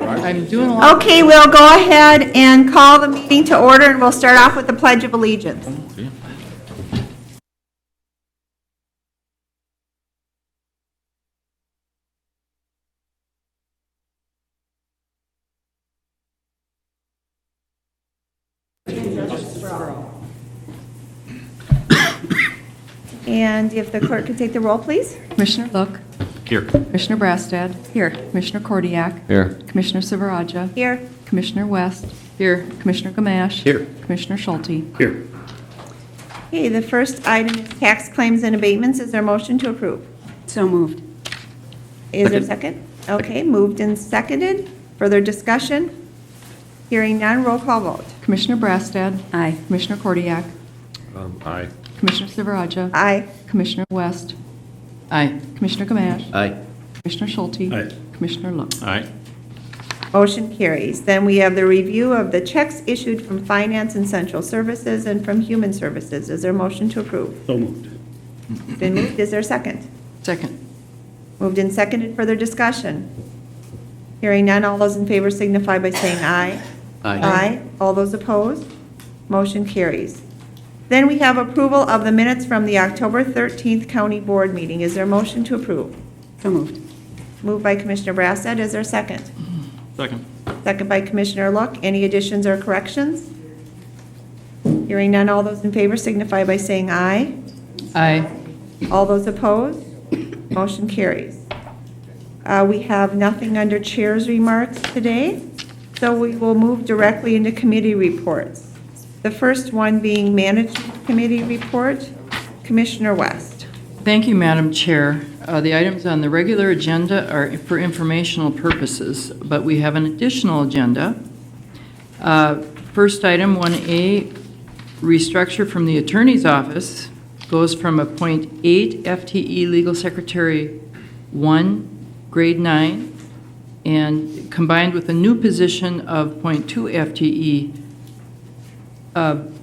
I'm doing a lot. Okay, we'll go ahead and call the meeting to order, and we'll start off with the Pledge of Allegiance. And if the clerk could take the roll, please. Commissioner Look. Here. Commissioner Brastad. Here. Commissioner Kordiak. Here. Commissioner Silveraja. Here. Commissioner West. Here. Commissioner Gamache. Here. Commissioner Schulte. Here. Okay, the first item is tax claims and abatements. Is there a motion to approve? So moved. Is there a second? Okay, moved and seconded. Further discussion? Hearing none, roll call vote. Commissioner Brastad. Aye. Commissioner Kordiak. Aye. Commissioner Silveraja. Aye. Commissioner West. Aye. Commissioner Gamache. Aye. Commissioner Schulte. Aye. Commissioner Look. Aye. Motion carries. Then we have the review of the checks issued from Finance and Central Services and from Human Services. Is there a motion to approve? So moved. Been moved. Is there a second? Second. Moved and seconded. Further discussion? Hearing none, all those in favor signify by saying aye. Aye. All those opposed? Motion carries. Then we have approval of the minutes from the October 13th County Board meeting. Is there a motion to approve? So moved. Moved by Commissioner Brassad. Is there a second? Second. Second by Commissioner Look. Any additions or corrections? Hearing none, all those in favor signify by saying aye. Aye. All those opposed? Motion carries. We have nothing under chair's remarks today, so we will move directly into committee reports. The first one being Management Committee report. Commissioner West. Thank you, Madam Chair. The items on the regular agenda are for informational purposes, but we have an additional agenda. First item, 1A, restructure from the Attorney's Office goes from a .8 FTE Legal Secretary 1, grade 9, and combined with a new position of .2 FTE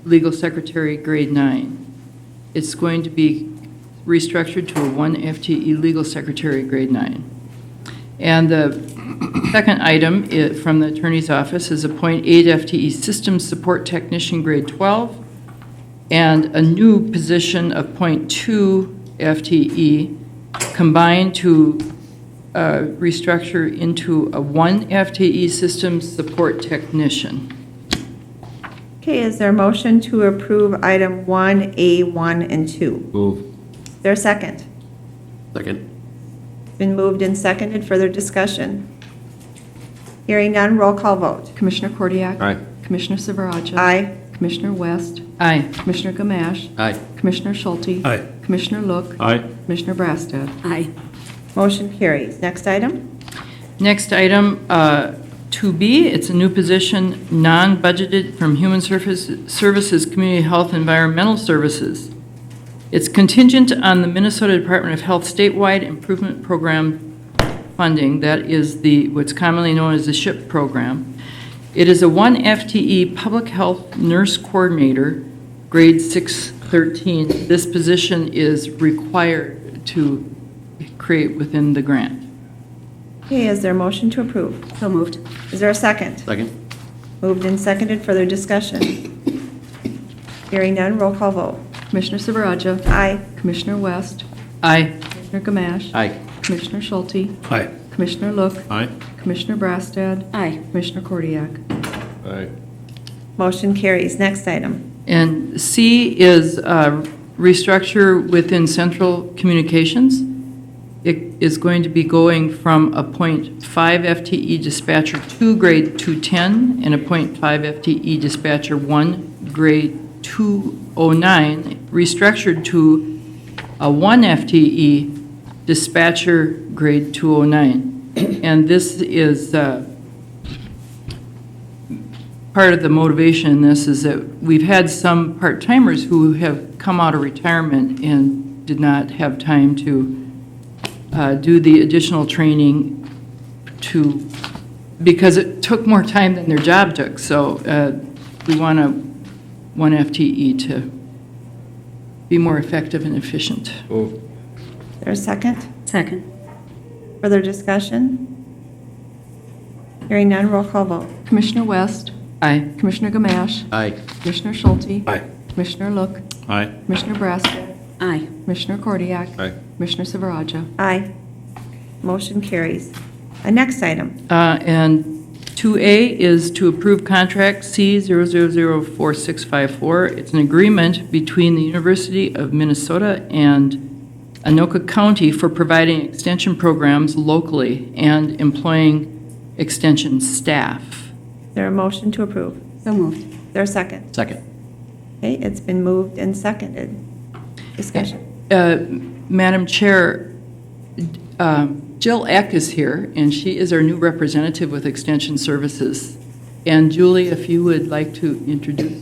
Legal Secretary, grade 9. It's going to be restructured to a 1 FTE Legal Secretary, grade 9. And the second item from the Attorney's Office is a .8 FTE Systems Support Technician, grade 12, and a new position of .2 FTE combined to restructure into a 1 FTE Systems Support Technician. Okay, is there a motion to approve item 1A, 1, and 2? Move. Is there a second? Second. Been moved and seconded. Further discussion? Hearing none, roll call vote. Commissioner Kordiak. Aye. Commissioner Silveraja. Aye. Commissioner West. Aye. Commissioner Gamache. Aye. Commissioner Schulte. Aye. Commissioner Look. Aye. Commissioner Brastad. Aye. Motion carries. Next item? Next item, 2B, it's a new position, non-budgeted from Human Services, Community Health, Environmental Services. It's contingent on the Minnesota Department of Health statewide improvement program funding. That is what's commonly known as the SHIP program. It is a 1 FTE Public Health Nurse Coordinator, grade 613. This position is required to create within the grant. Okay, is there a motion to approve? So moved. Is there a second? Second. Moved and seconded. Further discussion? Hearing none, roll call vote. Commissioner Silveraja. Aye. Commissioner West. Aye. Commissioner Gamache. Aye. Commissioner Schulte. Aye. Commissioner Look. Aye. Commissioner Brastad. Aye. Commissioner Kordiak. Aye. Motion carries. Next item. And C is restructure within Central Communications. It is going to be going from a .5 FTE dispatcher 2, grade 210, and a .5 FTE dispatcher 1, grade 209, restructured to a 1 FTE dispatcher, grade 209. And this is part of the motivation in this is that we've had some part-timers who have come out of retirement and did not have time to do the additional training because it took more time than their job took. So we want a 1 FTE to be more effective and efficient. Move. Is there a second? Second. Further discussion? Hearing none, roll call vote. Commissioner West, Aye. Commissioner Gamache, Aye. Commissioner Schulte, Aye. Commissioner Look, Aye. Commissioner Brassad, Aye. Commissioner Kordiak. Aye. Commissioner Silveraja. Aye. Motion carries. Next item. And 2A is to approve contract C0004654. It's an agreement between the University of Minnesota and Anoka County for providing extension programs locally and employing extension staff. Is there a motion to approve? So moved. Is there a second? Second. Okay, it's been moved and seconded. Discussion. Madam Chair, Jill Eck is here, and she is our new representative with Extension Services. And Julie, if you would like to introduce.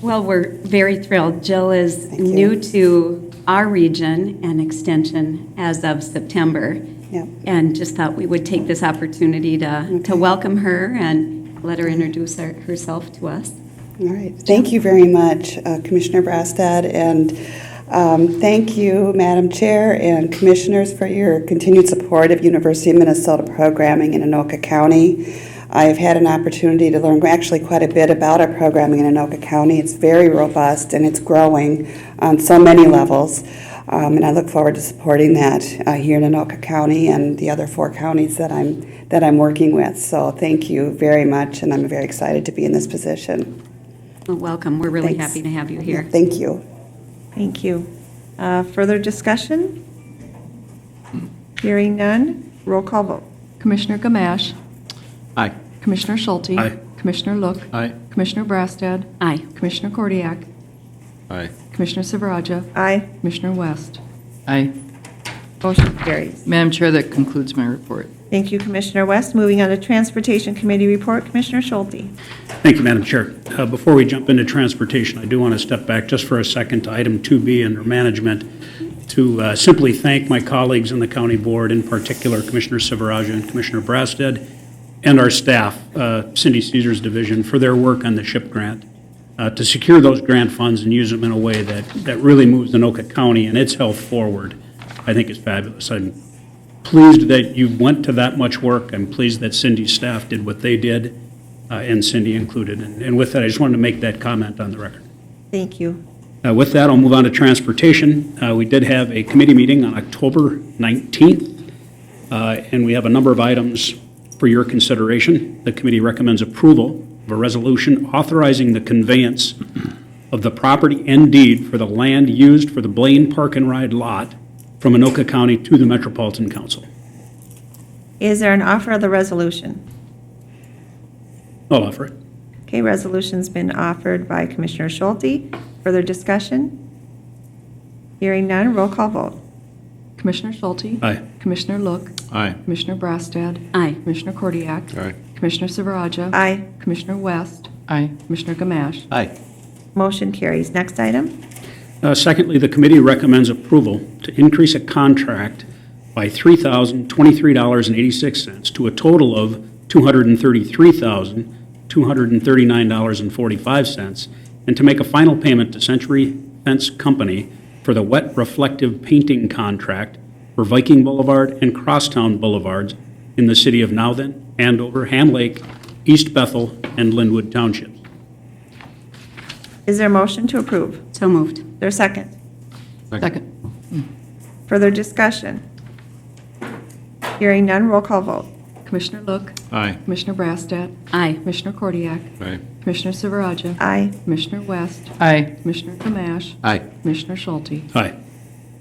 Well, we're very thrilled. Jill is new to our region and extension as of September. Yep. And just thought we would take this opportunity to welcome her and let her introduce herself to us. All right. Thank you very much, Commissioner Brastad, and thank you, Madam Chair and Commissioners, for your continued support of University of Minnesota programming in Anoka County. I've had an opportunity to learn actually quite a bit about our programming in Anoka County. It's very robust and it's growing on so many levels. And I look forward to supporting that here in Anoka County and the other 4 counties that I'm working with. So thank you very much, and I'm very excited to be in this position. Well, welcome. We're really Thanks. happy to have you here. Thank you. Thank you. Further discussion? Hearing none, roll call vote. Commissioner Gamache, Aye. Commissioner Schulte. Aye. Commissioner Look, Aye. Commissioner Brassad, Aye. Commissioner Kordiak. Aye. Commissioner Silveraja. Aye. Commissioner West. Aye. Motion carries. Madam Chair, that concludes my report. Thank you, Commissioner West. Moving on to Transportation Committee report, Commissioner Schulte. Thank you, Madam Chair. Before we jump into transportation, I do want to step back just for a second to item 2B under management to simply thank my colleagues in the county board, in particular Commissioner Silveraja and Commissioner Brasted, and our staff, Cindy Caesar's division, for their work on the SHIP grant to secure those grant funds and use them in a way that really moves Anoka County and its health forward. I think is fabulous. I'm pleased that you went to that much work. I'm pleased that Cindy's staff did what they did, and Cindy included. And with that, I just wanted to make that comment on the record. Thank you. With that, I'll move on to transportation. We did have a committee meeting on October 19th, and we have a number of items for your consideration. The committee recommends approval of a resolution authorizing the conveyance of the property and deed for the land used for the Blaine Park and Ride lot from Anoka County to the Metropolitan Council. Is there an offer of the resolution? I'll offer it. Okay, resolution's been offered by Commissioner Schulte. Further discussion? Hearing none, roll call vote. Commissioner Schulte. Aye. Commissioner Look, Aye. Commissioner Brassad, Aye. Commissioner Kordiak. Aye. Commissioner Silveraja. Aye. Commissioner West, Aye. Commissioner Gamache. Aye. Motion carries. Next item? Secondly, the committee recommends approval to increase a contract by $3,023.86 to a total of $233,239.45, and to make a final payment to Century Fence Company for the wet reflective painting contract for Viking Boulevard and Crosstown Boulevards in the city of Nowthen, Andover, Ham Lake, East Bethel, and Linwood Townships. Is there a motion to approve? So moved. Is there a second? Second. Further discussion? Hearing none, roll call vote. Commissioner Look, Aye. Commissioner Brassad, Aye. Commissioner Kordiak. Aye. Commissioner Silveraja. Aye. Commissioner West, Aye. Commissioner Gamache. Aye. Commissioner Schulte. Aye.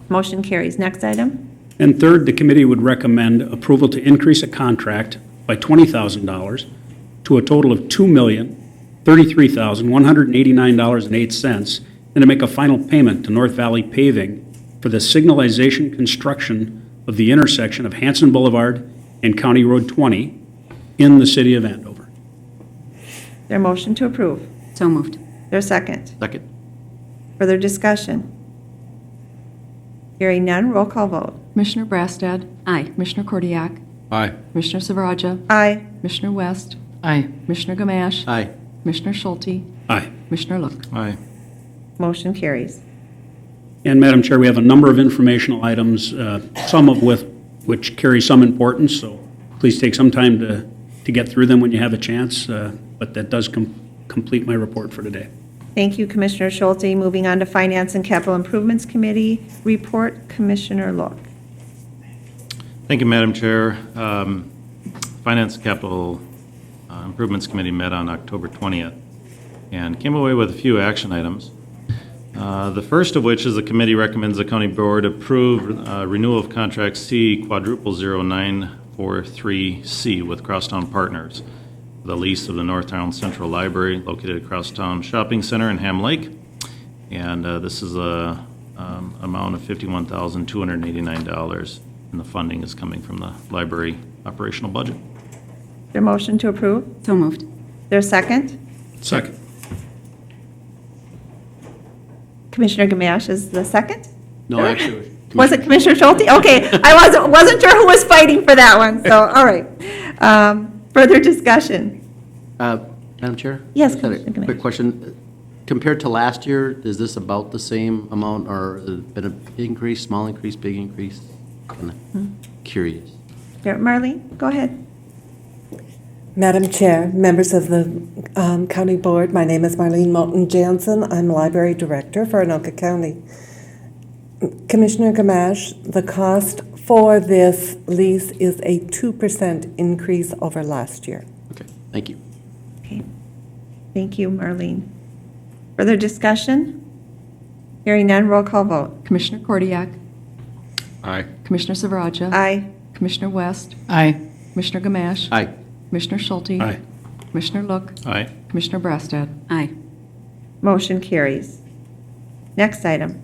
Motion carries. Next item? And third, the committee would recommend approval to increase a contract by $20,000 to a total of $2,033,189.08, and to make a final payment to North Valley Paving for the signalization construction of the intersection of Hanson Boulevard and County Road 20 in the city of Andover. Is there a motion to approve? So moved. Is there a second? Second. Further discussion? Hearing none, roll call vote. Commissioner Brassad, Aye. Commissioner Kordiak. Aye. Commissioner Silveraja. Aye. Commissioner West, Aye. Commissioner Gamache. Aye. Commissioner Schulte. Aye. Commissioner Look. Aye. Motion carries. And Madam Chair, we have a number of informational items, some of which carry some importance, so please take some time to to get through them when you have a chance, but that does complete my report for today. Thank you, Commissioner Schulte. Moving on to Finance and Capital Improvements Committee report, Commissioner Look. Thank you, Madam Chair. Finance and Capital Improvements Committee met on October 20th and came away with a few action items. The first of which is the committee recommends the county board approve renewal of contract C quadruple 0943C with Crosstown Partners, the lease of the Northtown Central Library located at Crosstown Shopping Center in Ham Lake. And this is a amount of $51,289, and the funding is coming from the library operational budget. Is there a motion to approve? So moved. Is there a second? Second. Commissioner Gamache is the second? No, actually. Was it Commissioner Schulte? Okay, I wasn't sure who was fighting for that one, so, all right. Further discussion? Madam Chair? Yes, Just had Commissioner a Gamache. quick question. Compared to last year, is this about the same amount, or has it been a big increase, small increase, big increase? Kind of curious. Marlene, go ahead. Madam Chair, members of the County Board, my name is Marlene Moulton Jansen. I'm Library Director for Anoka County. Commissioner Gamache, the cost for this lease is a 2% increase over last year. Okay, thank you. Okay, thank you, Marlene. Further discussion? Hearing none, roll call vote. Commissioner Kordiak. Aye. Commissioner Silveraja. Aye. Commissioner West. Aye. Commissioner Gamache. Aye. Commissioner Schulte. Aye. Commissioner Look. Aye. Commissioner Brassad. Aye. Motion carries. Next item.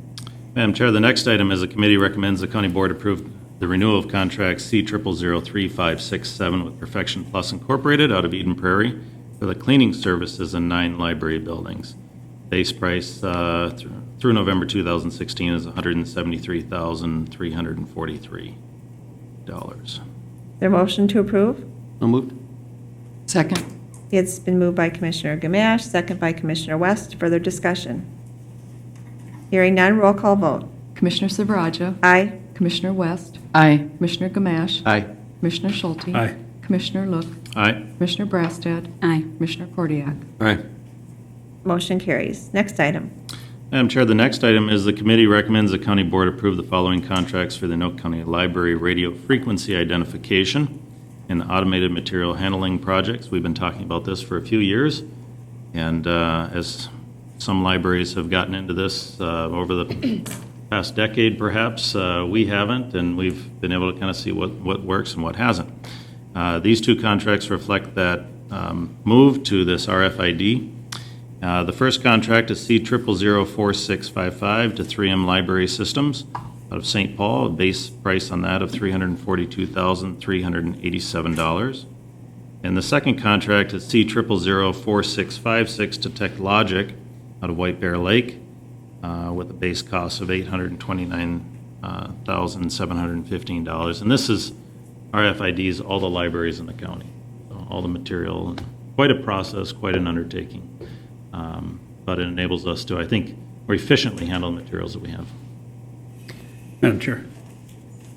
Madam Chair, the next item is the committee recommends the county board approve the renewal of contract C 0003567 with Perfection Plus Incorporated out of Eden Prairie for the cleaning services in 9 library buildings. Base price through November 2016 is $173,343. Their motion to approve? So moved? Second. It's been moved by Commissioner Gamache, second by Commissioner West. Further discussion? Hearing none, roll call vote. Commissioner Silveraja. Aye. Commissioner West. Aye. Commissioner Gamache. Aye. Commissioner Schulte. Aye. Commissioner Look. Aye. Commissioner Brassad. Aye. Commissioner Kordiak. Aye. Motion carries. Next item. Madam Chair, the next item is the committee recommends the county board approve the following contracts for the Anoka County Library radio frequency identification and automated material handling projects. We've been talking about this for a few years, and as some libraries have gotten into this over the past decade, perhaps, we haven't, and we've been able to kind of see what works and what hasn't. These two contracts reflect that move to this RFID. The first contract is C 0004655 to 3M Library Systems out of St. Paul, a base price on that of $342,387. And the second contract is C 0004656 to TechLogic out of White Bear Lake with a base cost of $829,715. And this is RFIDs, all the libraries in the county, so all the material, and quite a process, quite an undertaking. But it enables us to, I think, more efficiently handle the materials that we have. Madam Chair.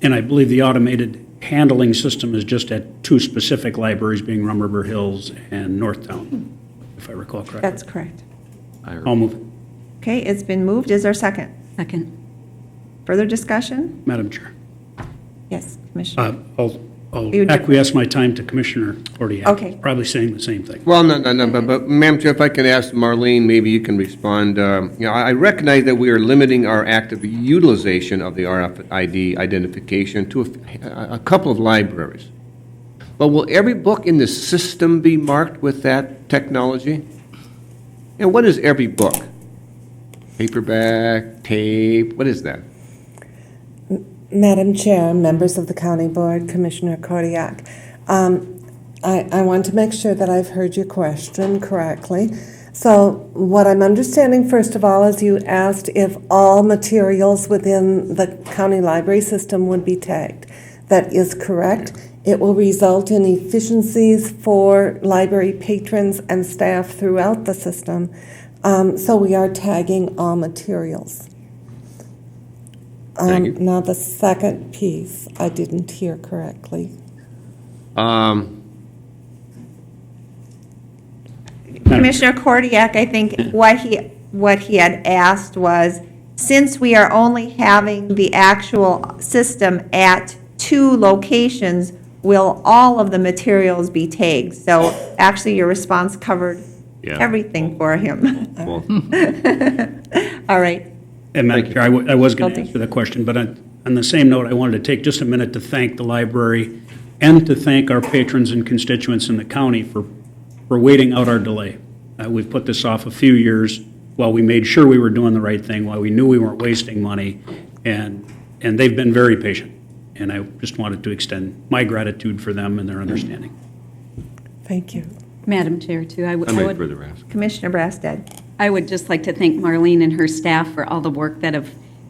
And I believe the automated handling system is just at 2 specific libraries, being Rum River Hills and Northtown, if I recall correctly. That's correct. I'll move it. Okay, it's been moved. Is there a second? Second. Further discussion? Madam Chair. Yes, Commissioner. I'll You- acquiesce my time to Commissioner Kordiak. Okay. Probably saying the same thing. Well, no, but Madam Chair, if I can ask Marlene, maybe you can respond. I recognize that we are limiting our active utilization of the RFID identification to a couple of libraries. But will every book in the system be marked with that technology? And what is every book? Paperback, tape, what is that? Madam Chair, members of the County Board, Commissioner Kordiak, I want to make sure that I've heard your question correctly. So what I'm understanding, first of all, is you asked if all materials within the county library system would be tagged. That is correct. It will result in efficiencies for library patrons and staff throughout the system. So we are tagging all materials. Thank you. Now, the second piece, I didn't hear correctly. Commissioner Kordiak, I think what he had asked was, since we are only having the actual system at 2 locations, will all of the materials be tagged? So actually, your response covered Yeah. everything for him. Well, All right. And Madam Chair, I was going to Schulte. answer the question, but on the same note, I wanted to take just a minute to thank the library and to thank our patrons and constituents in the county for waiting out our delay. We've put this off a few years while we made sure we were doing the right thing, while we knew we weren't wasting money, and they've been very patient. And I just wanted to extend my gratitude for them and their understanding. Thank you. Madam Chair, too, I I may would further ask. Commissioner Brassad. I would just like to thank Marlene and her staff for all the work that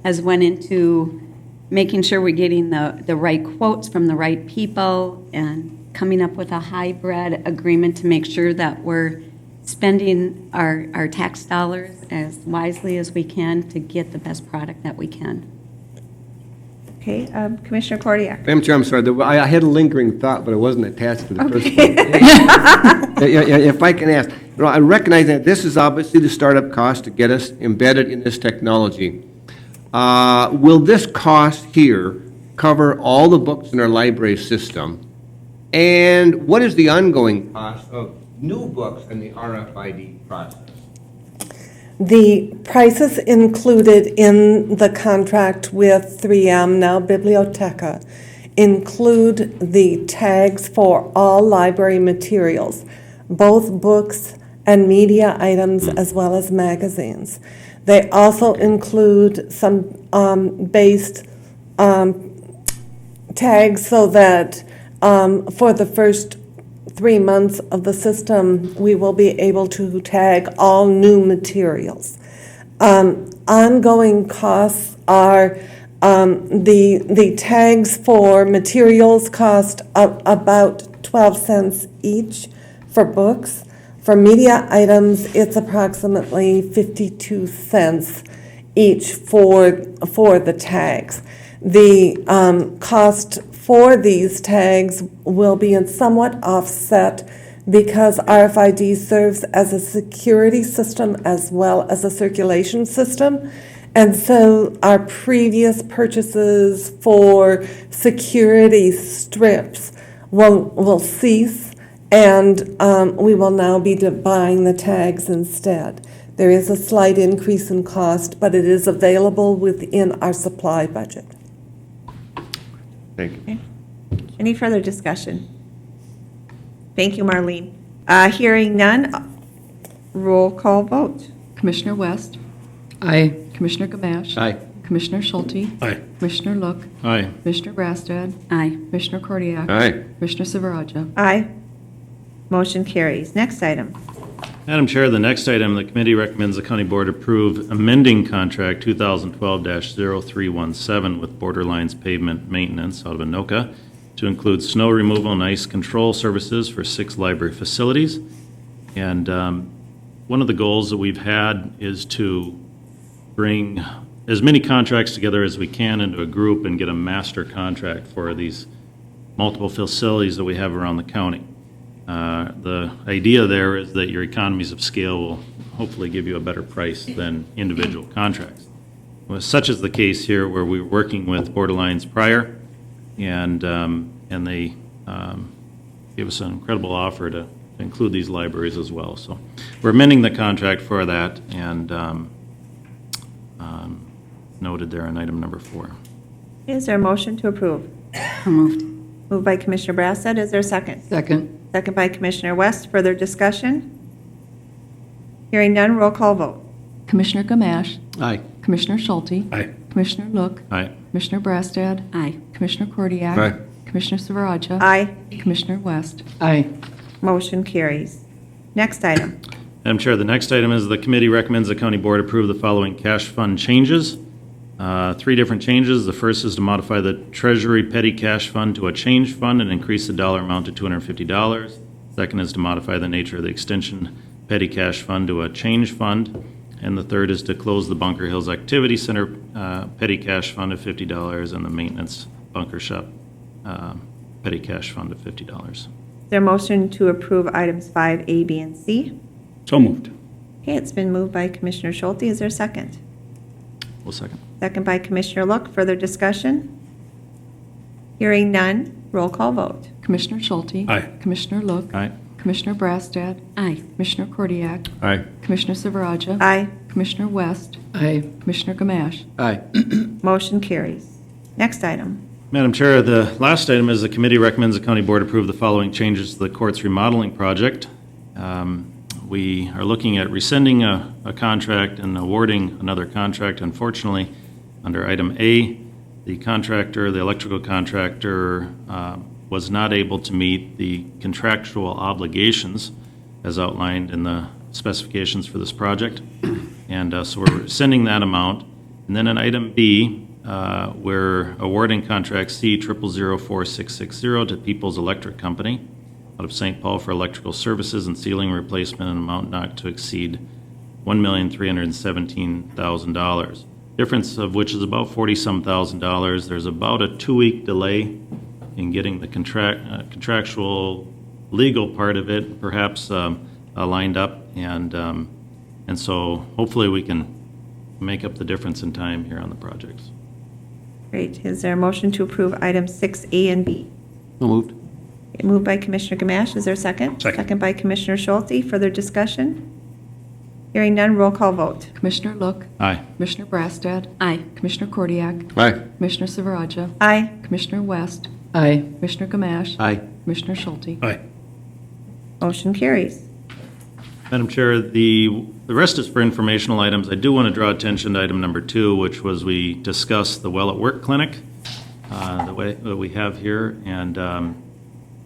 has went into making sure we're getting the right quotes from the right people and coming up with a hybrid agreement to make sure that we're spending our tax dollars as wisely as we can to get the best product that we can. Okay, Commissioner Kordiak. Madam Chair, I'm sorry, I had a lingering thought, but it wasn't attached to the first one. If I can ask, I recognize that this is obviously the startup cost to get us embedded in this technology. Will this cost here cover all the books in our library system? And what is the ongoing cost of new books in the RFID process? The prices included in the contract with 3M, now Biblioteca, include the tags for all library materials, both books and media items as well as magazines. They also include some based tags so that for the first 3 months of the system, we will be able to tag all new materials. Ongoing costs are the tags for materials cost about 12 cents each for books. For media items, it's approximately 52 cents each for the tags. The cost for these tags will be somewhat offset because RFID serves as a security system as well as a circulation system. And so our previous purchases for security strips will cease, and we will now be buying the tags instead. There is a slight increase in cost, but it is available within our supply budget. Thank you. Any further discussion? Thank you, Marlene. Hearing none, roll call vote. Commissioner West, Aye. Commissioner Gamache. Aye. Commissioner Schulte, Aye. Commissioner Look, aye. Commissioner Brassad, Aye. Commissioner Kordiak. Aye. Commissioner Silveraja. Aye. Motion carries. Next item. Madam Chair, the next item, the committee recommends the county board approve amending contract 2012-0317 with Borderlines Pavement Maintenance out of Anoka to include snow removal and ice control services for 6 library facilities. And one of the goals that we've had is to bring as many contracts together as we can into a group and get a master contract for these multiple facilities that we have around the county. The idea there is that your economies of scale will hopefully give you a better price than individual contracts. Well, such is the case here where we were working with Borderlines prior, and they gave us an incredible offer to include these libraries as well. So we're amending the contract for that, and noted there on item number 4. Is there a motion to approve? So moved. Moved by Commissioner Brassad. Is there a second? Second. Second by Commissioner West. Further discussion? Hearing none, roll call vote. Commissioner Gamache, Aye. Commissioner Schulte, Aye. Commissioner Look, Aye. Commissioner Brassad, Aye. Commissioner Kordiak. Aye. Commissioner Silveraja. Aye. Commissioner West. Aye. Motion carries. Next item. Madam Chair, the next item is the committee recommends the county board approve the following cash fund changes. 3 different changes. The first is to modify the Treasury Petty Cash Fund to a change fund and increase the dollar amount to $250. Second is to modify the nature of the Extension Petty Cash Fund to a change fund. And the third is to close the Bunker Hills Activity Center Petty Cash Fund of $50 and the Maintenance Bunker Shop Petty Cash Fund of $50. Is there a motion to approve items 5A, B, and C? So moved. Okay, it's been moved by Commissioner Schulte. Is there a second? We'll second. Second by Commissioner Look. Further discussion? Hearing none, roll call vote. Commissioner Schulte. Aye. Commissioner Look. Aye. Commissioner Brassad. Aye. Commissioner Kordiak. Aye. Commissioner Silveraja. Aye. Commissioner West. Aye. Commissioner Gamache. Aye. Motion carries. Next item. Madam Chair, the last item is the committee recommends the county board approve the following changes to the court's remodeling project. We are looking at rescinding a contract and awarding another contract. Unfortunately, under item A, the contractor, the electrical contractor, was not able to meet the contractual obligations as outlined in the specifications for this project. And so we're sending that amount. And then in item B, we're awarding contract C 00046660 to Peoples Electric Company out of St. Paul for electrical services and ceiling replacement in an amount not to exceed $1,317,000. Difference of which is about $40-some thousand. There's about a 2-week delay in getting the contractual legal part of it perhaps lined up, and so hopefully we can make up the difference in time here on the projects. Great. Is there a motion to approve items 6A and B? So moved. Moved by Commissioner Gamache. Is there a second? Second. Second by Commissioner Schulte. Further discussion? Hearing none, roll call vote. Commissioner Look. Aye. Commissioner Brassad. Aye. Commissioner Kordiak. Aye. Commissioner Silveraja. Aye. Commissioner West. Aye. Commissioner Gamache. Aye. Commissioner Schulte. Aye. Motion carries. Madam Chair, the rest is for informational items. I do want to draw attention to item number 2, which was we discussed the Well at Work clinic that we have here, and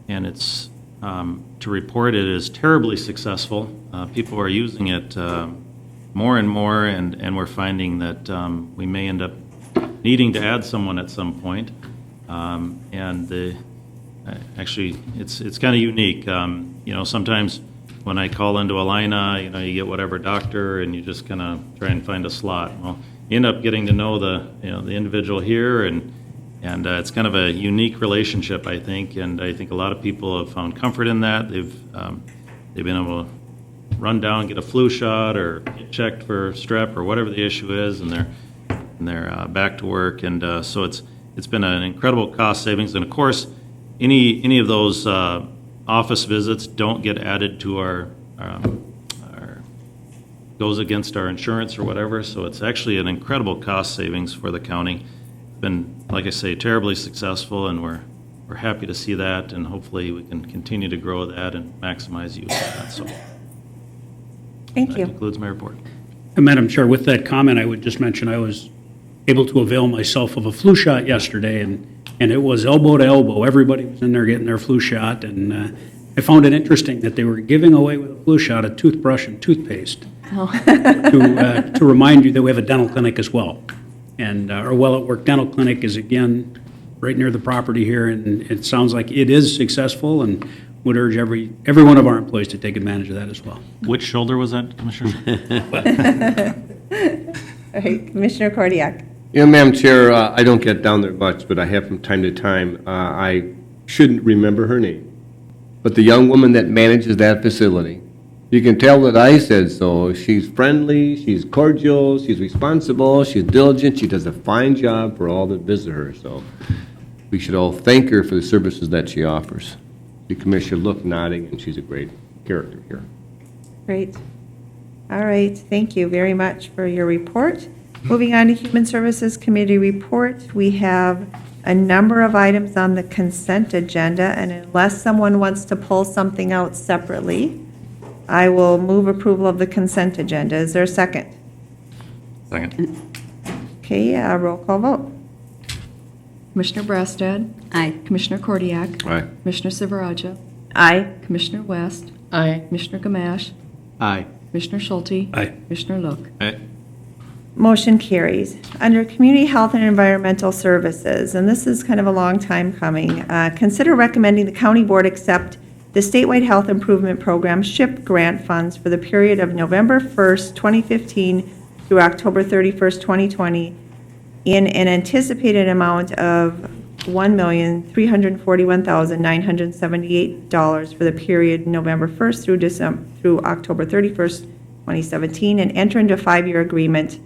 it's to report it is terribly successful. People are using it more and more, and we're finding that we may end up needing to add someone at some point. Actually, it's kind of unique. Sometimes when I call into Alina, you get whatever doctor, and you just kind of try and find a slot. Well, you end up getting to know the individual here, and it's kind of a unique relationship, I think. And I think a lot of people have found comfort in that. They've been able to run down, get a flu shot, or get checked for strep or whatever the issue is, and they're back to work. And so it's been an incredible cost savings. And of course, any of those office visits don't get added to our goes against our insurance or whatever. So it's actually an incredible cost savings for the county. Been, like I say, terribly successful, and we're happy to see that, and hopefully we can continue to grow that and maximize use of that. So Thank that you. concludes my report. And Madam Chair, with that comment, I would just mention I was able to avail myself of a flu shot yesterday, and it was elbow to elbow. Everybody was in there getting their flu shot, and I found it interesting that they were giving away with a flu shot a toothbrush and toothpaste to remind you that we have a dental clinic as well. And our Well at Work Dental Clinic is, again, right near the property here, and it sounds like it is successful, and would urge every one of our employees to take advantage of that as well. Which shoulder was that, Commissioner? All right, Commissioner Kordiak. Madam Chair, I don't get down there much, but I have from time to time. I shouldn't remember her name, but the young woman that manages that facility, you can tell that I said so. She's friendly, she's cordial, she's responsible, she's diligent, she does a fine job for all that visit her. So we should all thank her for the services that she offers. The Commissioner looked nodding, and she's a great character here. Great. All right, thank you very much for your report. Moving on to Human Services Committee report, we have a number of items on the consent agenda, and unless someone wants to pull something out separately, I will move approval of the consent agenda. Is there a second? Second. Okay, roll call vote. Commissioner Brassad. Aye. Commissioner Kordiak. Aye. Commissioner Silveraja. Aye. Commissioner West. Aye. Commissioner Gamache. Aye. Commissioner Schulte. Aye. Commissioner Look. Aye. Motion carries. Under Community Health and Environmental Services, and this is kind of a long time coming, consider recommending the county board accept the statewide health improvement program SHIP grant funds for the period of November 1st, 2015 through October 31st, 2020 in an anticipated amount of $1,341,978 for the period November 1st through October 31st, 2017, and enter into a 5-year agreement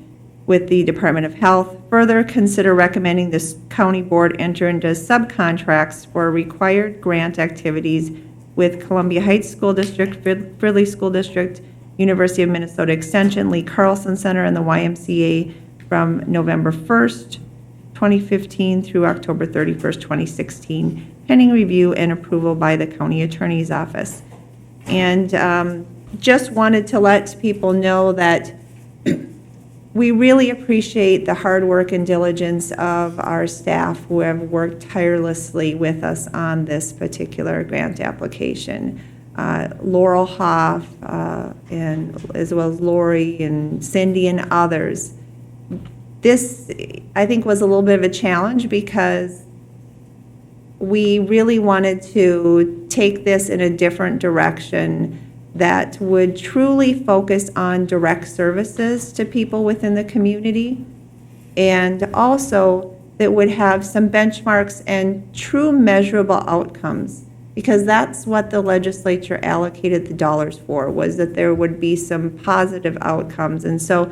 with the Department of Health. Further, consider recommending this county board enter into subcontracts for required grant activities with Columbia Heights School District, Fridley School District, University of Minnesota Extension, Lee Carlson Center, and the YMCA from November 1st, 2015 through October 31st, 2016, pending review and approval by the county attorney's office. And just wanted to let people know that we really appreciate the hard work and diligence of our staff who have worked tirelessly with us on this particular grant application. Laurel Hoff, and as well as Lori and Cindy and others. This, I think, was a little bit of a challenge because we really wanted to take this in a different direction that would truly focus on direct services to people within the community, and also that would have some benchmarks and true measurable outcomes, because that's what the legislature allocated the dollars for, was that there would be some positive outcomes. And so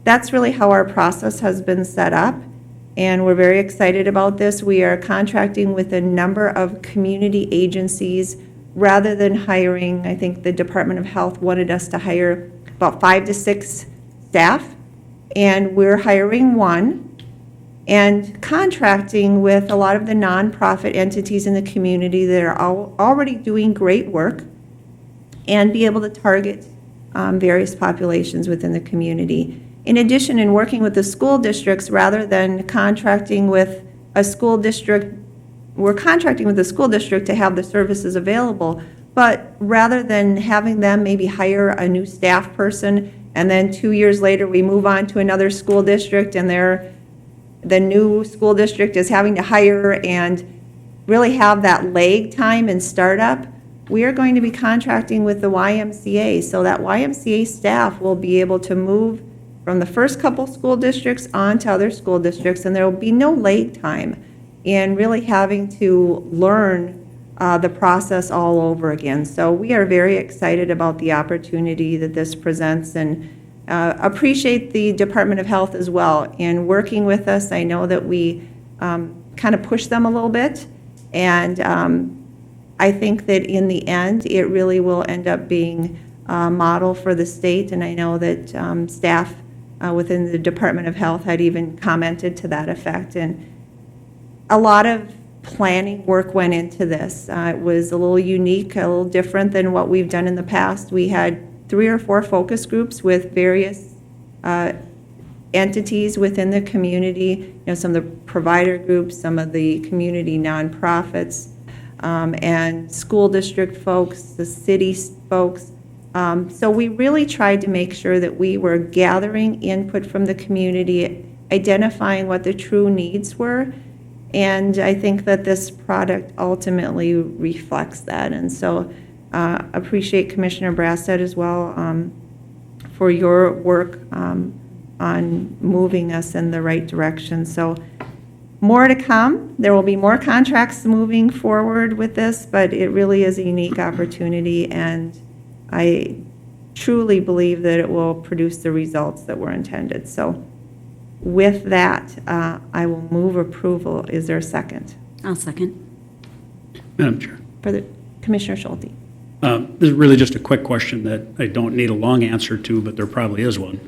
that's really how our process has been set up, and we're very excited about this. We are contracting with a number of community agencies rather than hiring. I think the Department of Health wanted us to hire about 5 to 6 staff, and we're hiring 1 and contracting with a lot of the nonprofit entities in the community that are already doing great work and be able to target various populations within the community. In addition, in working with the school districts, rather than contracting with a school district, we're contracting with the school district to have the services available, but rather than having them maybe hire a new staff person, and then 2 years later, we move on to another school district, and the new school district is having to hire and really have that lag time and startup, we are going to be contracting with the YMCA, so that YMCA staff will be able to move from the first couple school districts on to other school districts, and there will be no lag time in really having to learn the process all over again. So we are very excited about the opportunity that this presents, and appreciate the Department of Health as well in working with us. I know that we kind of push them a little bit, and I think that in the end, it really will end up being a model for the state, and I know that staff within the Department of Health had even commented to that effect. And a lot of planning work went into this. It was a little unique, a little different than what we've done in the past. We had 3 or 4 focus groups with various entities within the community, some of the provider groups, some of the community nonprofits, and school district folks, the city folks. So we really tried to make sure that we were gathering input from the community, identifying what the true needs were, and I think that this product ultimately reflects that. And so appreciate Commissioner Brastad as well for your work on moving us in the right direction. So more to come. There will be more contracts moving forward with this, but it really is a unique opportunity, and I truly believe that it will produce the results that were intended. So with that, I will move approval. Is there a second? I'll second. Madam Chair. For the Commissioner Schulte. This is really just a quick question that I don't need a long answer to, but there probably is one.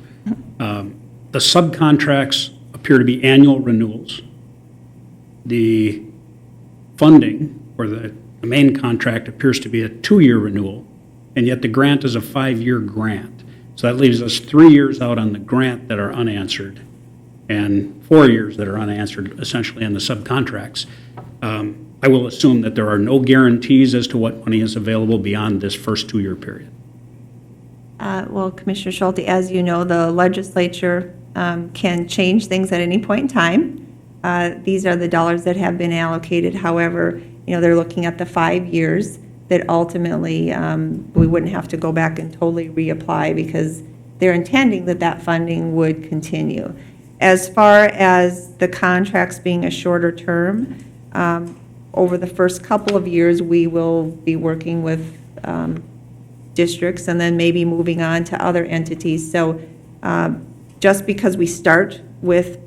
The subcontracts appear to be annual renewals. The funding, or the main contract, appears to be a 2-year renewal, and yet the grant is a 5-year grant. So that leaves us 3 years out on the grant that are unanswered, and 4 years that are unanswered, essentially, in the subcontracts. I will assume that there are no guarantees as to what money is available beyond this first 2-year period. Well, Commissioner Schulte, as you know, the legislature can change things at any point in time. These are the dollars that have been allocated. However, they're looking at the 5 years that ultimately we wouldn't have to go back and totally reapply, because they're intending that that funding would continue. As far as the contracts being a shorter term, Over the first couple of years, we will be working with districts and then maybe moving on to other entities. So just because we start with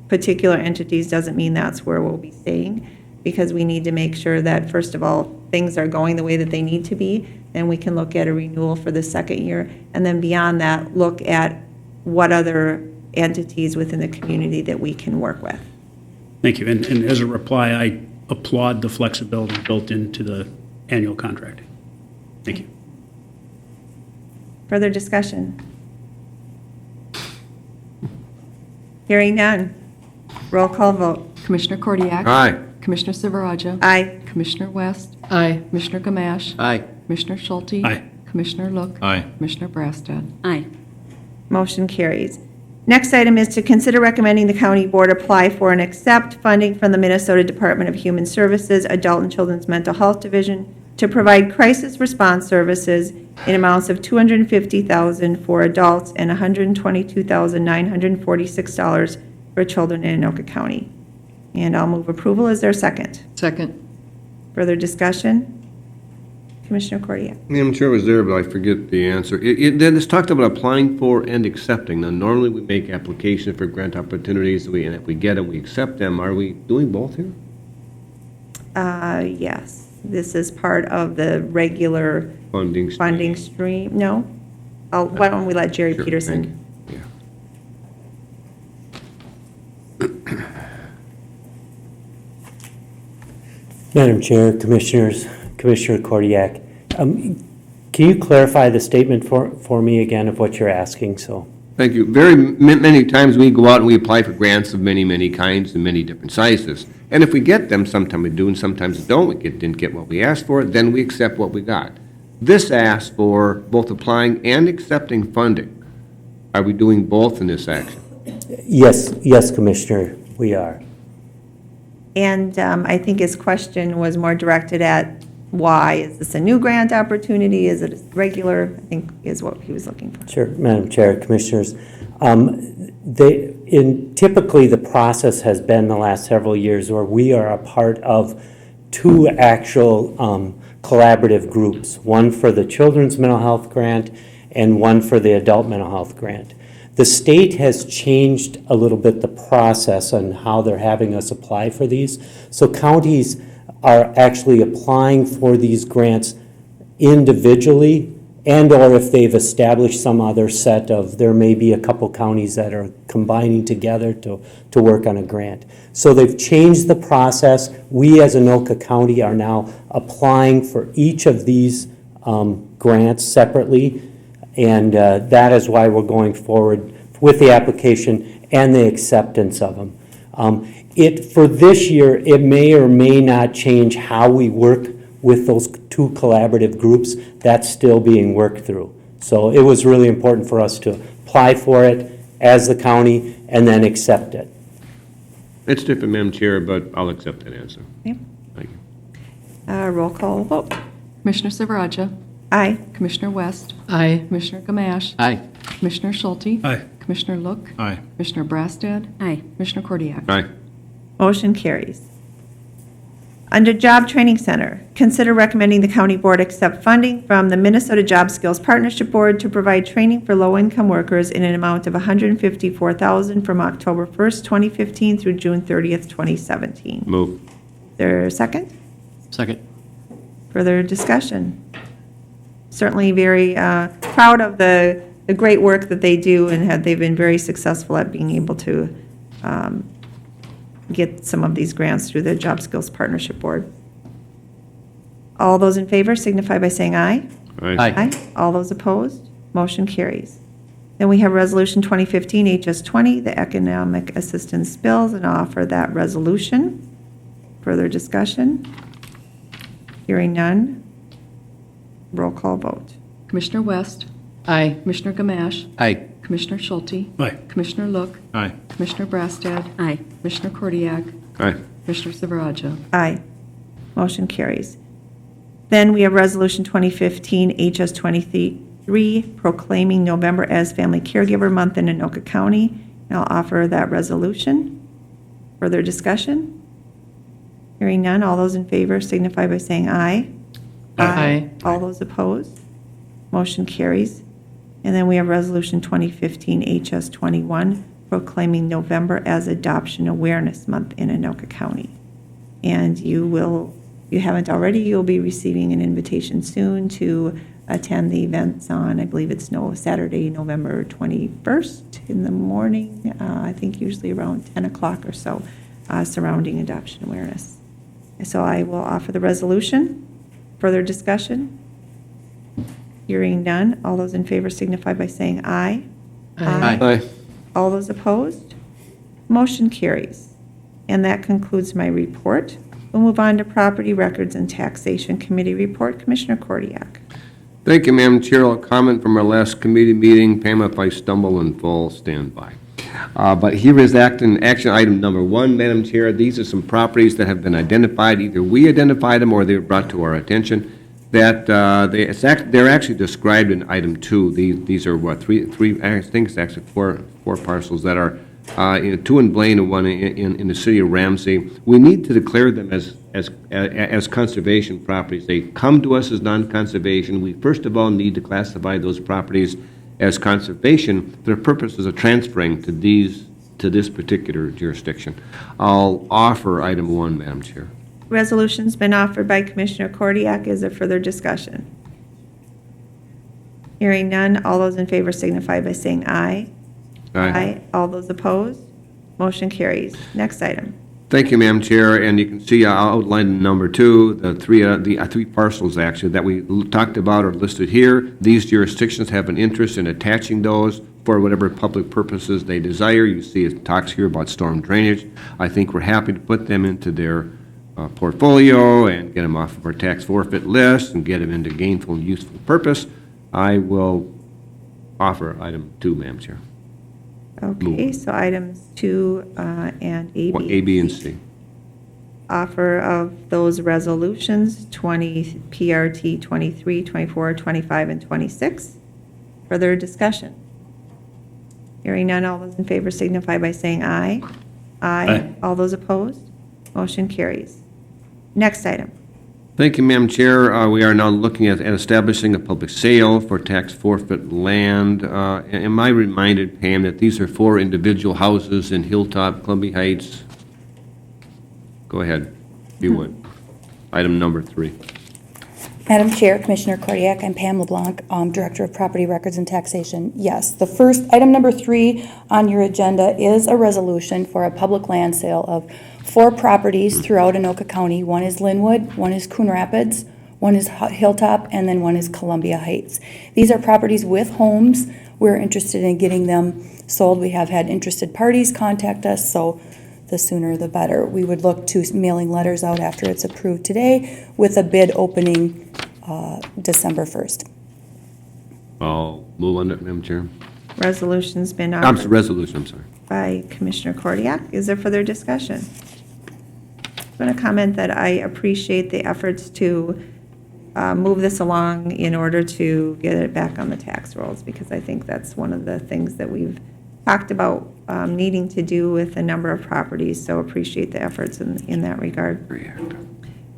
particular entities doesn't mean that's where we'll be staying, because we need to make sure that, first of all, things are going the way that they need to be, and we can look at a renewal for the second year. And then beyond that, look at what other entities within the community that we can work with. Thank you. And as a reply, I applaud the flexibility built into the annual contracting. Thank you. Further discussion? Hearing none. Roll call vote. Commissioner Kordiak. Aye. Commissioner Silveraja. Aye. Commissioner West. Aye. Commissioner Gamache. Aye. Commissioner Schulte. Aye. Commissioner Look. Aye. Commissioner Brassad. Aye. Motion carries. Next item is to consider recommending the county board apply for and accept funding from the Minnesota Department of Human Services Adult and Children's Mental Health Division to provide crisis response services in amounts of $250,000 for adults and $122,946 for children in Anoka County. And I'll move approval. Is there a second? Second. Further discussion? Commissioner Kordiak. I'm sure it was there, but I forget the answer. Then it's talked about applying for and accepting. Now, normally we make applications for grant opportunities, and if we get them, we accept them. Are we doing both here? Yes. This is part of the regular Funding stream? funding stream. No? Why don't we let Jerry Sure, Peterson? thank you. Yeah. Madam Chair, Commissioners, Commissioner Kordiak, can you clarify the statement for me again of what you're asking? So, Thank you. Many times we go out and we apply for grants of many, many kinds and many different sizes. And if we get them, sometimes we do and sometimes we don't. Didn't get what we asked for, then we accept what we got. This asks for both applying and accepting funding. Are we doing both in this action? yes, Commissioner, we are. And I think his question was more directed at why. Is this a new grant opportunity? Is it a regular? I think is what he was looking for. Sure, Madam Chair, Commissioners. Typically, the process has been the last several years where we are a part of two actual collaborative groups, one for the Children's Mental Health Grant and one for the Adult Mental Health Grant. The state has changed a little bit the process on how they're having us apply for these. So counties are actually applying for these grants individually, and or if they've established some other set of, there may be a couple counties that are combining together to work on a grant. So they've changed the process. We as Anoka County are now applying for each of these grants separately, and that is why we're going forward with the application and the acceptance of them. For this year, it may or may not change how we work with those two collaborative groups. That's still being worked through. So it was really important for us to apply for it as the county and then accept it. It's different, Madam Chair, but I'll accept that answer. Okay. Thank you. Roll call vote. Commissioner Silveraja. Aye. Commissioner West. Aye. Commissioner Gamache. Aye. Commissioner Schulte. Aye. Commissioner Look. Aye. Commissioner Brassad. Aye. Commissioner Kordiak. Aye. Motion carries. Under Job Training Center, consider recommending the county board accept funding from the Minnesota Job Skills Partnership Board to provide training for low-income workers in an amount of $154,000 from October 1st, 2015 through June 30th, 2017. Move. Is there a second? Second. Further discussion? Certainly very proud of the great work that they do, and they've been very successful at being able to get some of these grants through the Job Skills Partnership Board. All those in favor signify by saying aye. Aye. All those opposed? Motion carries. Then we have Resolution 2015 HS20, the Economic Assistance Bills, and I'll offer that resolution. Further discussion? Hearing none. Roll call vote. Commissioner West. Aye. Commissioner Gamache. Aye. Commissioner Schulte. Aye. Commissioner Look. Aye. Commissioner Brassad. Aye. Commissioner Kordiak. Aye. Commissioner Silveraja. Aye. Motion carries. Then we have Resolution 2015 HS23, proclaiming November as Family Caregiver Month in Anoka County. And I'll offer that resolution. Further discussion? Hearing none, all those in favor signify by saying aye. Aye. All those opposed? Motion carries. And then we have Resolution 2015 HS21 proclaiming November as Adoption Awareness Month in Anoka County. And you haven't already, you'll be receiving an invitation soon to attend the events on, I believe it's Saturday, November 21st in the morning, I think usually around 10 o'clock or so, surrounding adoption awareness. So I will offer the resolution. Further discussion? Hearing none, all those in favor signify by saying aye. Aye. All those opposed? Motion carries. And that concludes my report. We'll move on to Property Records and Taxation Committee report. Commissioner Kordiak. Thank you, Madam Chair. I'll comment from our last committee meeting. Pam, if I stumble and fall, stand by. But here is action item number 1, Madam Chair. These are some properties that have been identified. Either we identified them or they were brought to our attention. That they're actually described in item 2. These are what, three? I think it's actually four parcels that are 2 in Blaine and 1 in the city of Ramsey. We need to declare them as conservation properties. They come to us as non-conservation. We first of all need to classify those properties as conservation for the purposes of transferring to this particular jurisdiction. I'll offer item 1, Madam Chair. Resolution's been offered by Commissioner Kordiak. Is there further discussion? Hearing none, all those in favor signify by saying aye. Aye. All those opposed? Motion carries. Next item. Thank you, Madam Chair, and you can see I outlined in number 2, the three parcels actually that we talked about are listed here. These jurisdictions have an interest in attaching those for whatever public purposes they desire. You see it talks here about storm drainage. I think we're happy to put them into their portfolio and get them off of our tax forfeit list and get them into gainful and useful purpose. I will offer item 2, Madam Chair. Okay, so items 2 and A, B, and C. Offer of those resolutions, PRT 23, 24, 25, and 26. Further discussion? Hearing none, all those in favor signify by saying aye. Aye. All those opposed? Motion carries. Next item. Thank you, Madam Chair. We are now looking at establishing a public sale for tax forfeit land. Am I reminded, Pam, that these are 4 individual houses in Hilltop, Columbia Heights? Go ahead, if you would. Item number 3. Madam Chair, Commissioner Kordiak, I'm Pam LeBlanc, Director of Property Records and Taxation. Yes, the first, item number 3 on your agenda is a resolution for a public land sale of 4 properties throughout Anoka County. One is Linwood, one is Coon Rapids, one is Hilltop, and then one is Columbia Heights. These are properties with homes. We're interested in getting them sold. We have had interested parties contact us, so the sooner the better. We would look to mailing letters out after it's approved today with a bid opening December 1st. I'll move on it, Madam Chair. Resolution's been I'm offered sorry, resolution, I'm sorry. by Commissioner Kordiak. Is there further discussion? I'm going to comment that I appreciate the efforts to move this along in order to get it back on the tax rolls, because I think that's one of the things that we've talked about needing to do with a number of properties, so appreciate the efforts in that regard.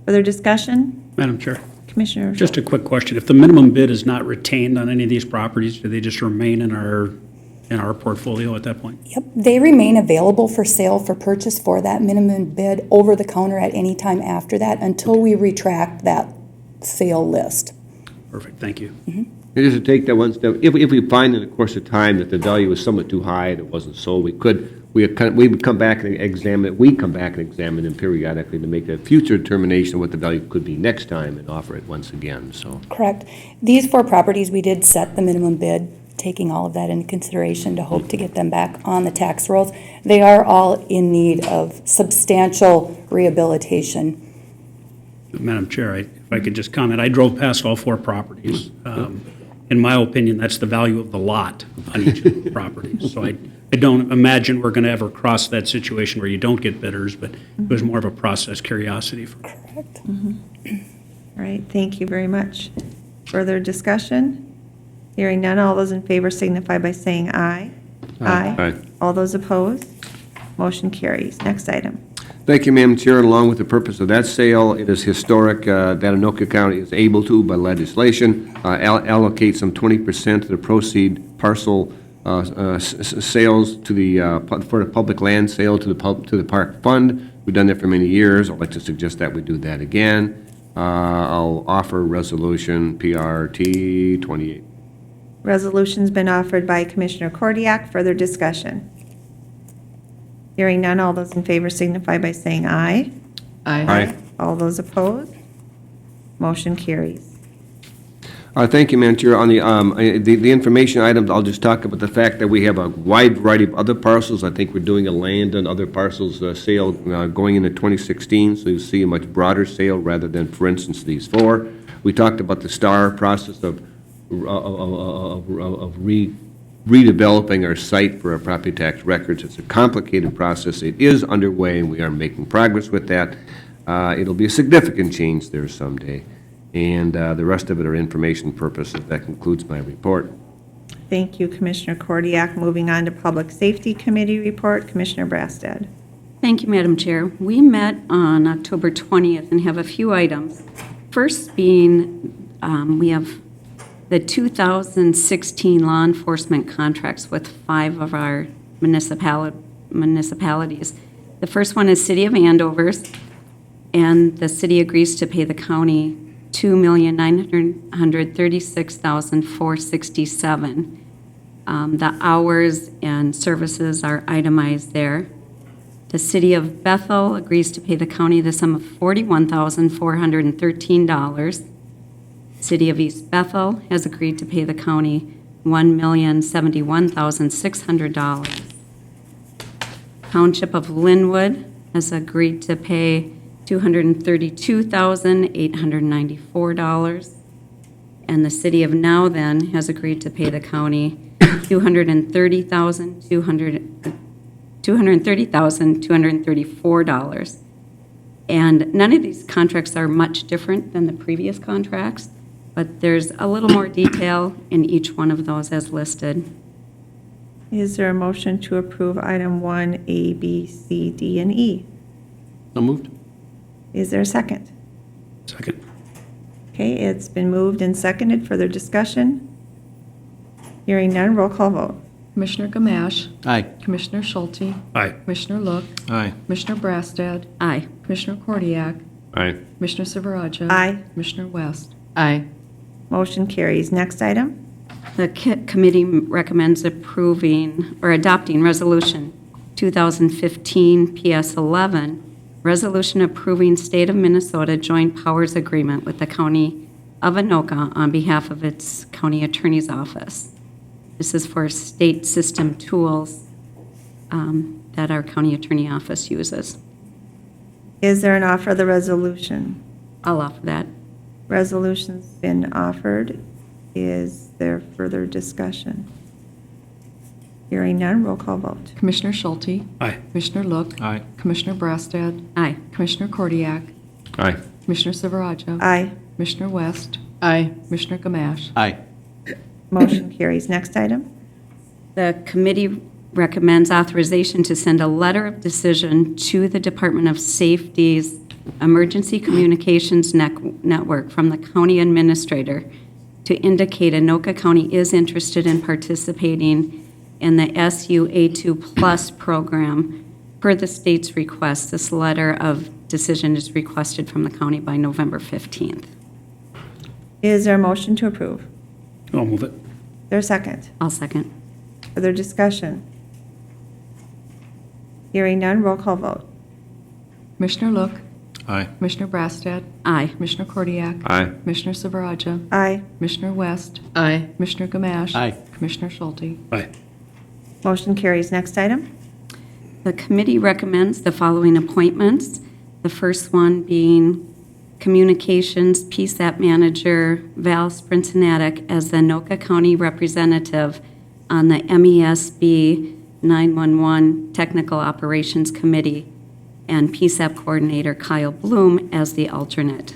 Further discussion? Madam Chair, Commissioner? just a quick question. If the minimum bid is not retained on any of these properties, do they just remain in our portfolio at that point? Yep, they remain available for sale for purchase for that minimum bid over the counter at any time after that until we retract that sale list. Perfect, thank you. And just to take that one step, if we find in the course of time that the value was somewhat too high and it wasn't sold, we would come back and examine it. We come back and examine them periodically to make a future determination of what the value could be next time and offer it once again, so. Correct. These 4 properties, we did set the minimum bid, taking all of that into consideration to hope to get them back on the tax rolls. They are all in need of substantial rehabilitation. Madam Chair, if I could just comment, I drove past all 4 properties. In my opinion, that's the value of the lot on each of the properties. So I don't imagine we're going to ever cross that situation where you don't get bidders, but it was more of a process curiosity for me. Correct. All right, thank you very much. Further discussion? Hearing none, all those in favor signify by saying aye. Aye. All those opposed? Motion carries. Next item. Thank you, Madam Chair. Along with the purpose of that sale, it is historic that Anoka County is able to, by legislation, allocate some 20% of the proceed parcel sales to the, for the public land sale to the park fund. We've done that for many years. I'd like to suggest that we do that again. I'll offer resolution PRT 28. Resolution's been offered by Commissioner Kordiak. Further discussion? Hearing none, all those in favor signify by saying aye. Aye. All those opposed? Motion carries. Thank you, Madam Chair. On the information items, I'll just talk about the fact that we have a wide variety of other parcels. I think we're doing a land and other parcels sale going into 2016, so you'll see a much broader sale rather than, for instance, these four. We talked about the STAR process of redeveloping our site for our property tax records. It's a complicated process. It is underway, and we are making progress with that. It'll be a significant change there someday. And the rest of it are information purposes. That concludes my report. Thank you, Commissioner Kordiak. Moving on to Public Safety Committee report, Commissioner Brassad. Thank you, Madam Chair. We met on October 20th and have a few items. First being, we have the 2016 law enforcement contracts with 5 of our municipalities. The first one is City of Andover's, and the city agrees to pay the county $2,936,467. The hours and services are itemized there. The City of Bethel agrees to pay the county the sum of $41,413. City of East Bethel has agreed to pay the county $1,071,600. Township of Linwood has agreed to pay $232,894. And the City of Now Then has agreed to pay the county $230,234. And none of these contracts are much different than the previous contracts, but there's a little more detail in each one of those as listed. Is there a motion to approve item 1, A, B, C, D, and E? So moved. Is there a second? Second. Okay, it's been moved and seconded. Further discussion? Hearing none, roll call vote. Commissioner Gamache. Aye. Commissioner Schulte. Aye. Commissioner Look. Aye. Commissioner Brassad. Aye. Commissioner Kordiak. Aye. Commissioner Silveraja. Aye. Commissioner West. Aye. Motion carries. Next item? The committee recommends approving or adopting Resolution 2015 PS 11, resolution approving State of Minnesota Joint Powers Agreement with the County of Anoka on behalf of its County Attorney's Office. This is for state system tools that our County Attorney Office uses. Is there an offer of the resolution? I'll offer that. Resolution's been offered. Is there further discussion? Hearing none, roll call vote. Commissioner Schulte. Aye. Commissioner Look. Aye. Commissioner Brassad. Aye. Commissioner Kordiak. Aye. Commissioner Silveraja. Aye. Commissioner West. Aye. Commissioner Gamache. Aye. Motion carries. Next item? The committee recommends authorization to send a letter of decision to the Department of Safety's Emergency Communications Network from the county administrator to indicate Anoka County is interested in participating in the SUA2 Plus program per the state's request. This letter of decision is requested from the county by November 15th. Is there a motion to approve? I'll move it. Is there a second? I'll second. Further discussion? Hearing none, roll call vote. Commissioner Look. Aye. Commissioner Brassad. Aye. Commissioner Kordiak. Aye. Commissioner Silveraja. Aye. Commissioner West. Aye. Commissioner Gamache. Aye. Commissioner Schulte. Aye. Motion carries. Next item? The committee recommends the following appointments. The first one being Communications PSAP Manager Val Sprincenatic as the Anoka County Representative on the MESB 911 Technical Operations Committee, and PSAP Coordinator Kyle Bloom as the alternate.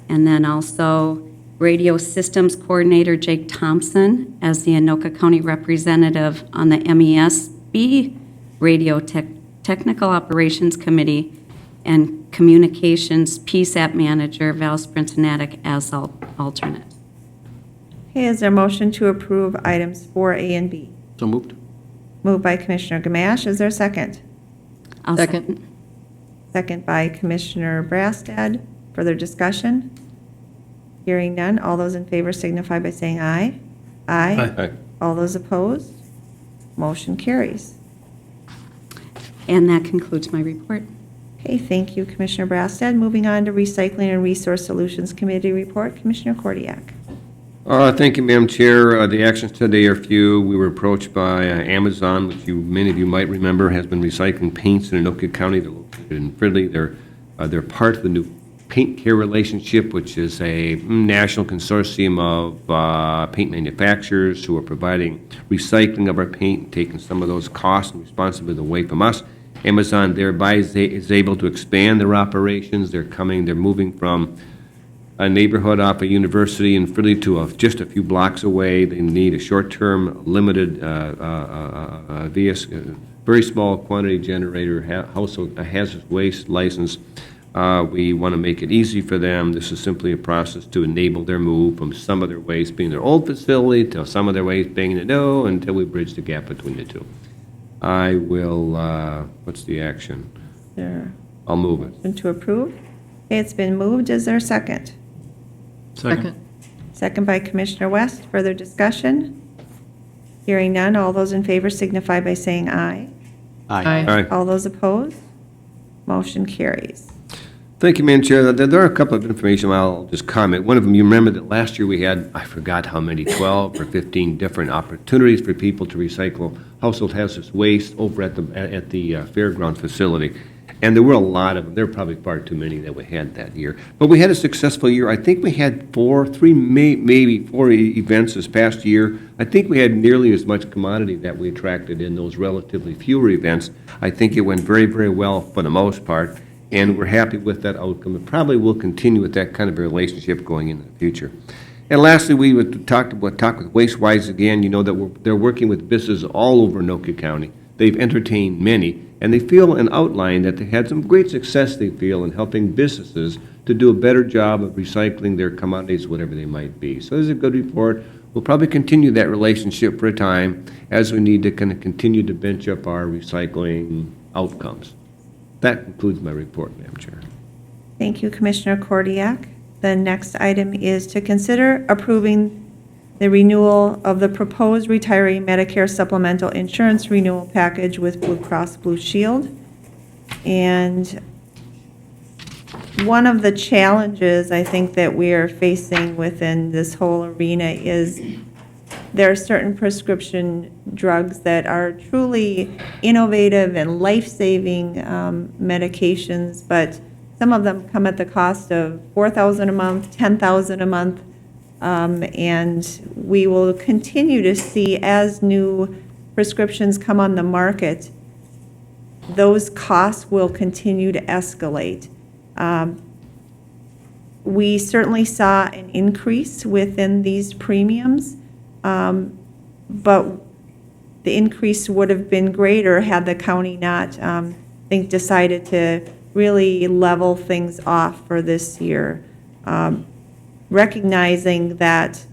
And then also Radio Systems Coordinator Jake Thompson as the Anoka County Representative on the MESB Radio Technical Operations Committee, and Communications PSAP Manager Val Sprincenatic as alternate. Okay, is there a motion to approve items 4A and B? So moved. Moved by Commissioner Gamache. Is there a second? I'll Second. Second by Commissioner Brastad. Further discussion? Hearing none. All those in favor signify by saying aye. Aye. Aye. All those opposed? Motion carries. And that concludes my report. Okay, thank you, Commissioner Brastad. Moving on to Recycling and Resource Solutions Committee report, Commissioner Kordiak. Thank you, Madam Chair. The actions today are few. We were approached by Amazon, which many of you might remember, has been recycling paints in Anoka County. They're located in Fridley. They're part of the new Paint Care Relationship, which is a national consortium of paint manufacturers who are providing recycling of our paint and taking some of those costs and responsibility away from us. Amazon thereby is able to expand their operations. They're moving from a neighborhood off a university in Philly to just a few blocks away. They need a short-term, limited, very small quantity generator, household hazardous waste license. We want to make it easy for them. This is simply a process to enable their move from some of their waste being their old facility to some of their waste being the new until we bridge the gap between the two. I will, what's the action? There, I'll move it. motion to approve. Okay, it's been moved. Is there a second? Second. Second by Commissioner West. Further discussion? Hearing none. All those in favor signify by saying aye. Aye. All right. All those opposed? Motion carries. Thank you, Madam Chair. There are a couple of information I'll just comment. One of them, you remember that last year we had, I forgot how many, 12 or 15 different opportunities for people to recycle household hazardous waste over at the fairground facility. And there were a lot of them. There were probably far too many that we had that year. But we had a successful year. I think we had maybe four events this past year. I think we had nearly as much commodity that we attracted in those relatively fewer events. I think it went very, very well for the most part, and we're happy with that outcome. It probably will continue with that kind of a relationship going into the future. And lastly, we would talk with WasteWise again. You know that they're working with businesses all over Anoka County. They've entertained many, and they feel and outline that they had some great success, they feel, in helping businesses to do a better job of recycling their commodities, whatever they might be. So this is a good report. We'll probably continue that relationship for a time as we need to kind of continue to bench up our recycling outcomes. That concludes my report, Madam Chair. Thank you, Commissioner Kordiak. The next item is to consider approving the renewal of the proposed retiree Medicare supplemental insurance renewal package with Blue Cross Blue Shield. And one of the challenges I think that we are facing within this whole arena is there are certain prescription drugs that are truly innovative and life-saving medications, but some of them come at the cost of $4,000 a month, $10,000 a month, and we will continue to see as new prescriptions come on the market, those costs will continue to escalate. We certainly saw an increase within these premiums, but the increase would have been greater had the county not, decided to really level things off for this year. Recognizing that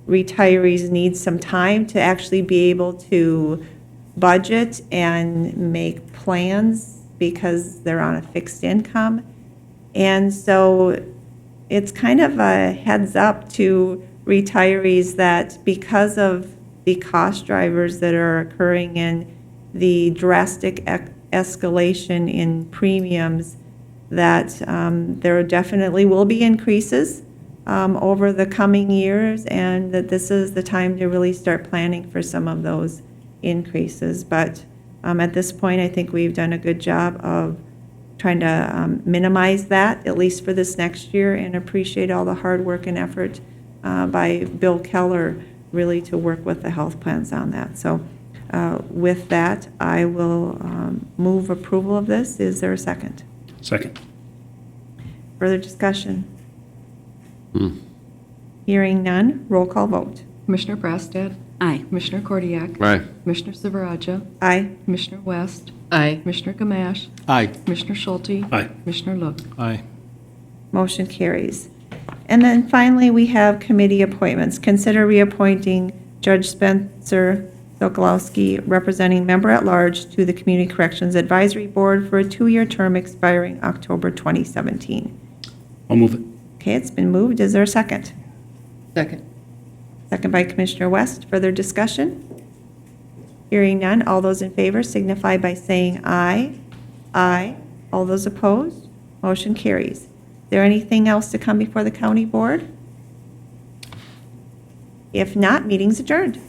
retirees need some time to actually be able to budget and make plans because they're on a fixed income. And so it's kind of a heads up to retirees that because of the cost drivers that are occurring and the drastic escalation in premiums, that there definitely will be increases over the coming years, and that this is the time to really start planning for some of those increases. But at this point, I think we've done a good job of trying to minimize that, at least for this next year, and appreciate all the hard work and effort by Bill Keller really to work with the health plans on that. So with that, I will move approval of this. Is there a second? Second. Further discussion? Hearing none, roll call vote. Commissioner Brastad, Aye. Commissioner Kordiak. Aye. Commissioner Silveraja. Aye. Commissioner West. Aye. Commissioner Gamache. Aye. Commissioner Schulte. Aye. Commissioner Look. Aye. Motion carries. And then finally, we have committee appointments. Consider reappointing Judge Spencer Sokolowski, representing member-at-large to the Community Corrections Advisory Board for a 2-year term expiring October 2017. I'll move it. Okay, it's been moved. Is there a second? Second. Second by Commissioner West. Further discussion? Hearing none. All those in favor signify by saying aye. Aye. All those opposed? Motion carries. Is there anything else to come before the county board? If not, meeting's adjourned.